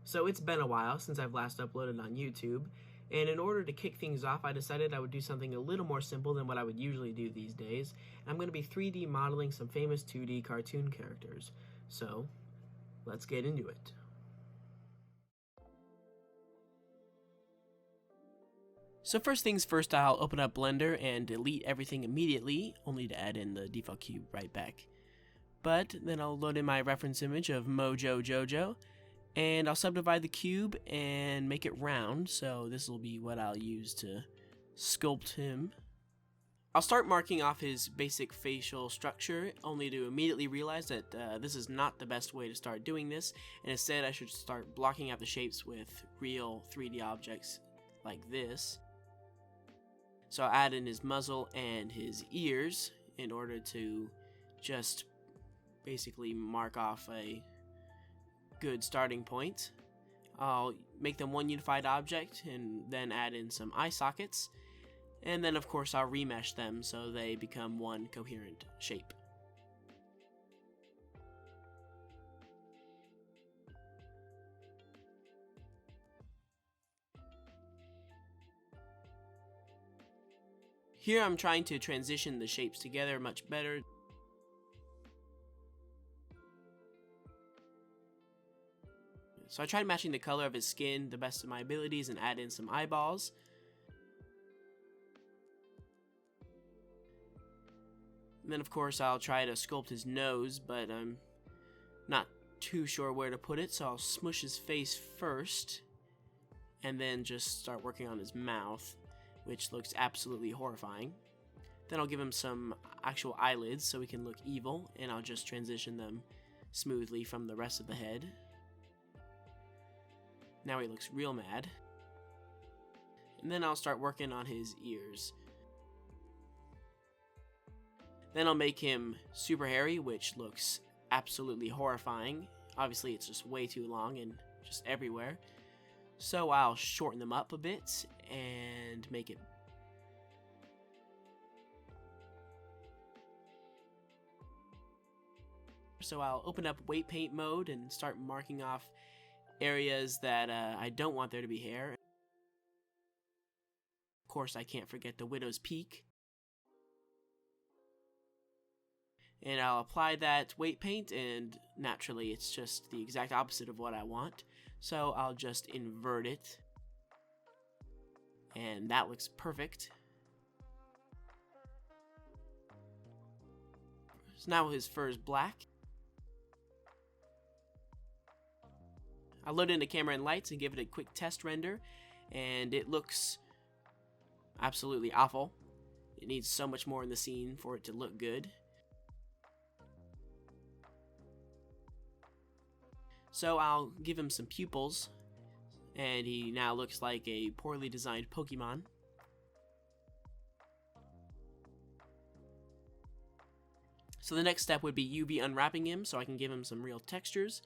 So it's been a while since I've last uploaded on YouTube, and in order to kick things off, I decided I would do something a little more simple than what I would usually do these days. I'm going to be 3D modeling some famous 2D cartoon characters. So, let's get into it. So first things first, I'll open up Blender and delete everything immediately, only to add in the default cube right back. But then I'll load in my reference image of Mojo Jojo, and I'll subdivide the cube and make it round, so this will be what I'll use to sculpt him. I'll start marking off his basic facial structure, only to immediately realize that this is not the best way to start doing this, and instead I should start blocking out the shapes with real 3D objects like this. So I'll add in his muzzle and his ears in order to just basically mark off a good starting point. I'll make them one unified object and then add in some eye sockets, and then of course I'll remesh them so they become one coherent shape. Here I'm trying to transition the shapes together much better. So I tried matching the color of his skin the best of my abilities and add in some eyeballs. And then of course I'll try to sculpt his nose, but I'm not too sure where to put it, so I'll smush his face first and then just start working on his mouth, which looks absolutely horrifying. Then I'll give him some actual eyelids so he can look evil, and I'll just transition them smoothly from the rest of the head. Now he looks real mad. And then I'll start working on his ears. Then I'll make him super hairy, which looks absolutely horrifying. Obviously it's just way too long and just everywhere. So I'll shorten them up a bit and make it. So I'll open up weight paint mode and start marking off areas that I don't want there to be hair. Of course, I can't forget the widow's peak. And I'll apply that weight paint, and naturally it's just the exact opposite of what I want. So I'll just invert it. And that looks perfect. So now his fur is black. I'll load in the camera and lights and give it a quick test render, and it looks absolutely awful. It needs so much more in the scene for it to look good. So I'll give him some pupils, and he now looks like a poorly designed Pokemon. So the next step would be UV unwrapping him so I can give him some real textures.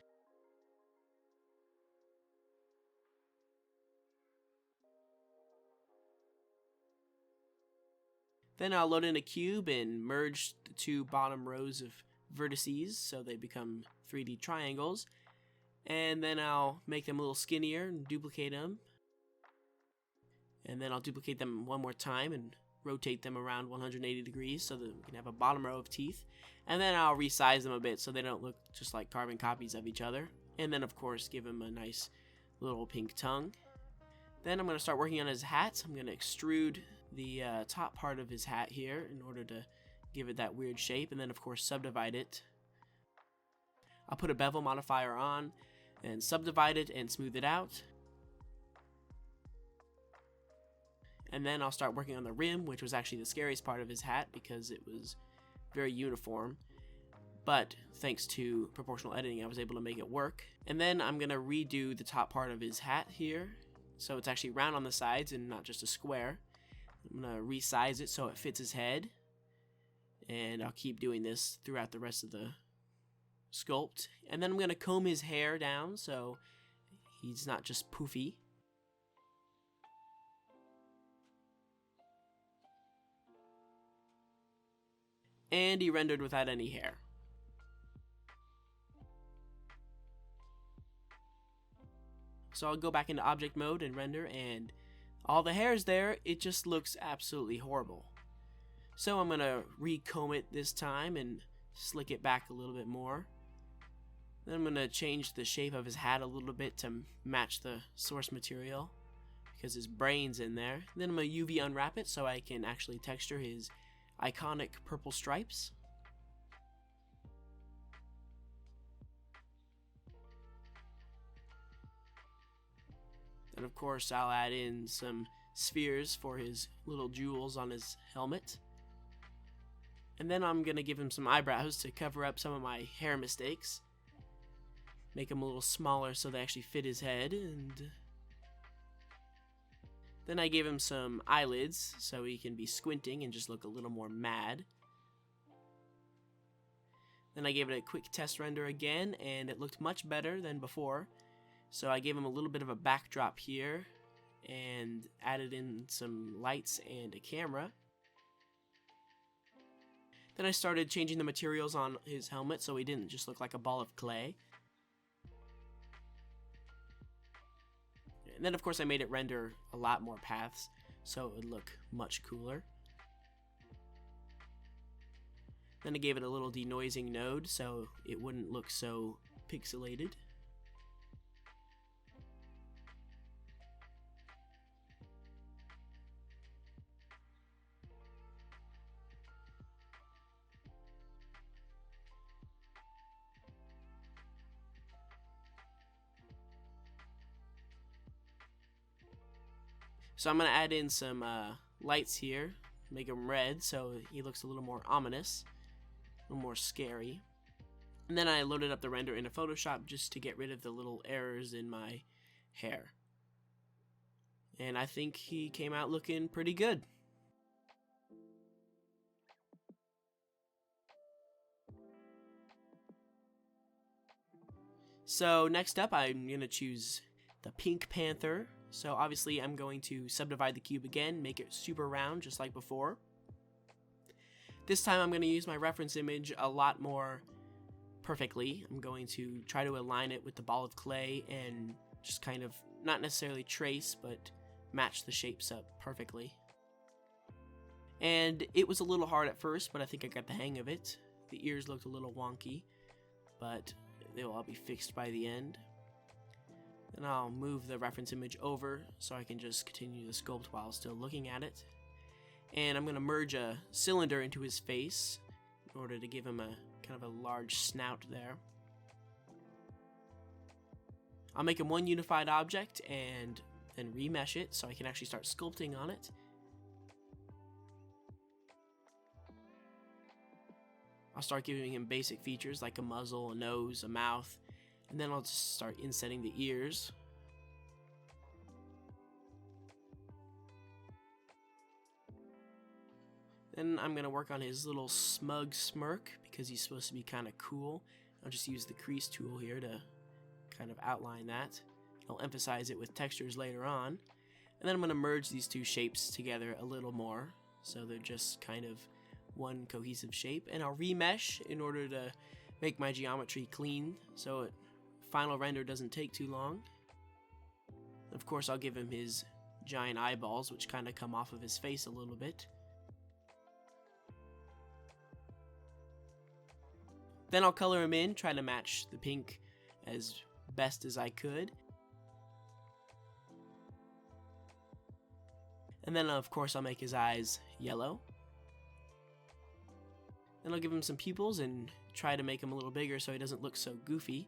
Then I'll load in a cube and merge the two bottom rows of vertices so they become 3D triangles. And then I'll make them a little skinnier and duplicate them. And then I'll duplicate them one more time and rotate them around 180 degrees so that we can have a bottom row of teeth. And then I'll resize them a bit so they don't look just like carbon copies of each other. And then of course give him a nice little pink tongue. Then I'm going to start working on his hat. I'm going to extrude the top part of his hat here in order to give it that weird shape, and then of course subdivide it. I'll put a bevel modifier on and subdivide it and smooth it out. And then I'll start working on the rim, which was actually the scariest part of his hat because it was very uniform. But thanks to proportional editing, I was able to make it work. And then I'm going to redo the top part of his hat here, so it's actually round on the sides and not just a square. I'm going to resize it so it fits his head. And I'll keep doing this throughout the rest of the sculpt. And then I'm going to comb his hair down so he's not just poofy. And he rendered without any hair. So I'll go back into object mode and render, and all the hair's there. It just looks absolutely horrible. So I'm going to recomb it this time and slick it back a little bit more. Then I'm going to change the shape of his hat a little bit to match the source material because his brain's in there. Then I'm going to UV unwrap it so I can actually texture his iconic purple stripes. Then of course I'll add in some spheres for his little jewels on his helmet. And then I'm going to give him some eyebrows to cover up some of my hair mistakes. Make them a little smaller so they actually fit his head. And then I gave him some eyelids so he can be squinting and just look a little more mad. Then I gave it a quick test render again, and it looked much better than before. So I gave him a little bit of a backdrop here and added in some lights and a camera. Then I started changing the materials on his helmet so he didn't just look like a ball of clay. And then of course I made it render a lot more paths so it would look much cooler. Then I gave it a little denoising node so it wouldn't look so pixelated. So I'm going to add in some lights here, make them red so he looks a little more ominous, a little more scary. And then I loaded up the render into Photoshop just to get rid of the little errors in my hair. And I think he came out looking pretty good. So next up I'm going to choose the Pink Panther. So obviously I'm going to subdivide the cube again, make it super round just like before. This time I'm going to use my reference image a lot more perfectly. I'm going to try to align it with the ball of clay and just kind of not necessarily trace, but match the shapes up perfectly. And it was a little hard at first, but I think I got the hang of it. The ears looked a little wonky, but they'll all be fixed by the end. And I'll move the reference image over so I can just continue the sculpt while still looking at it. And I'm going to merge a cylinder into his face in order to give him a kind of a large snout there. I'll make him one unified object and then remesh it so I can actually start sculpting on it. I'll start giving him basic features like a muzzle, a nose, a mouth, and then I'll just start insetting the ears. Then I'm going to work on his little smug smirk because he's supposed to be kind of cool. I'll just use the crease tool here to kind of outline that. I'll emphasize it with textures later on. And then I'm going to merge these two shapes together a little more so they're just kind of one cohesive shape. And I'll remesh in order to make my geometry clean so it final render doesn't take too long. Of course I'll give him his giant eyeballs which kind of come off of his face a little bit. Then I'll color him in, try to match the pink as best as I could. And then of course I'll make his eyes yellow. Then I'll give him some pupils and try to make him a little bigger so he doesn't look so goofy.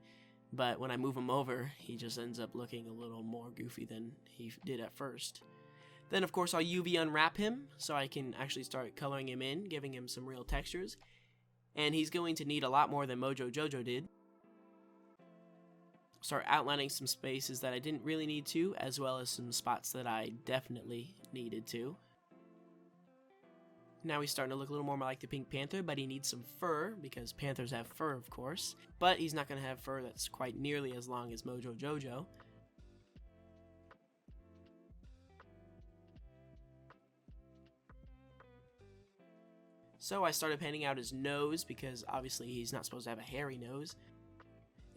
But when I move him over, he just ends up looking a little more goofy than he did at first. Then of course I'll UV unwrap him so I can actually start coloring him in, giving him some real textures. And he's going to need a lot more than Mojo Jojo did. Start outlining some spaces that I didn't really need to, as well as some spots that I definitely needed to. Now he's starting to look a little more like the Pink Panther, but he needs some fur, because panthers have fur, of course. But he's not going to have fur that's quite nearly as long as Mojo Jojo. So I started painting out his nose, because obviously he's not supposed to have a hairy nose.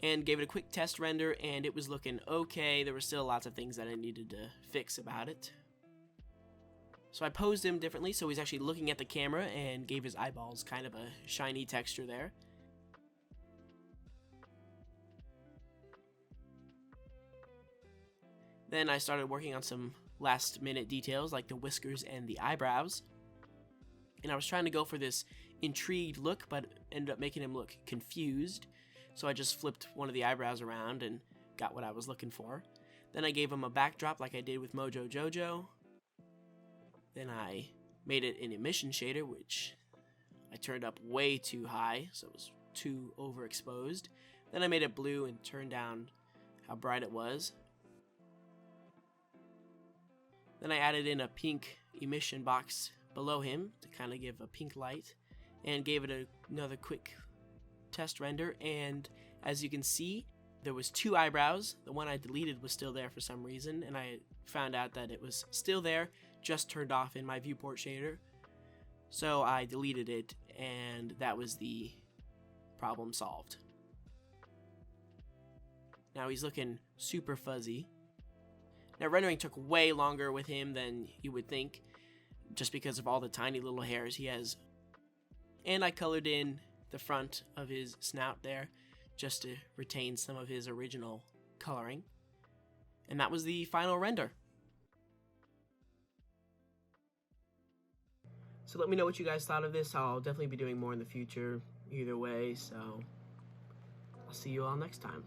and gave it a quick test render, and it was looking okay. There were still lots of things that I needed to fix about it. So I posed him differently, so he's actually looking at the camera and gave his eyeballs kind of a shiny texture there. Then I started working on some last minute details like the whiskers and the eyebrows. And I was trying to go for this intrigued look, but ended up making him look confused. So I just flipped one of the eyebrows around and got what I was looking for. Then I gave him a backdrop like I did with Mojo Jojo. Then I made it an emission shader, which I turned up way too high, so it was too overexposed. Then I made it blue and turned down how bright it was. Then I added in a pink emission box below him to kind of give a pink light, and gave it another quick test render. And as you can see, there was 2 eyebrows. The one I deleted was still there for some reason, and I found out that it was still there, just turned off in my viewport shader. So I deleted it, and that was the problem solved. Now he's looking super fuzzy. Now rendering took way longer with him than you would think, just because of all the tiny little hairs he has. And I colored in the front of his snout there, just to retain some of his original coloring. And that was the final render. So let me know what you guys thought of this. I'll definitely be doing more in the future either way, so I'll see you all next time.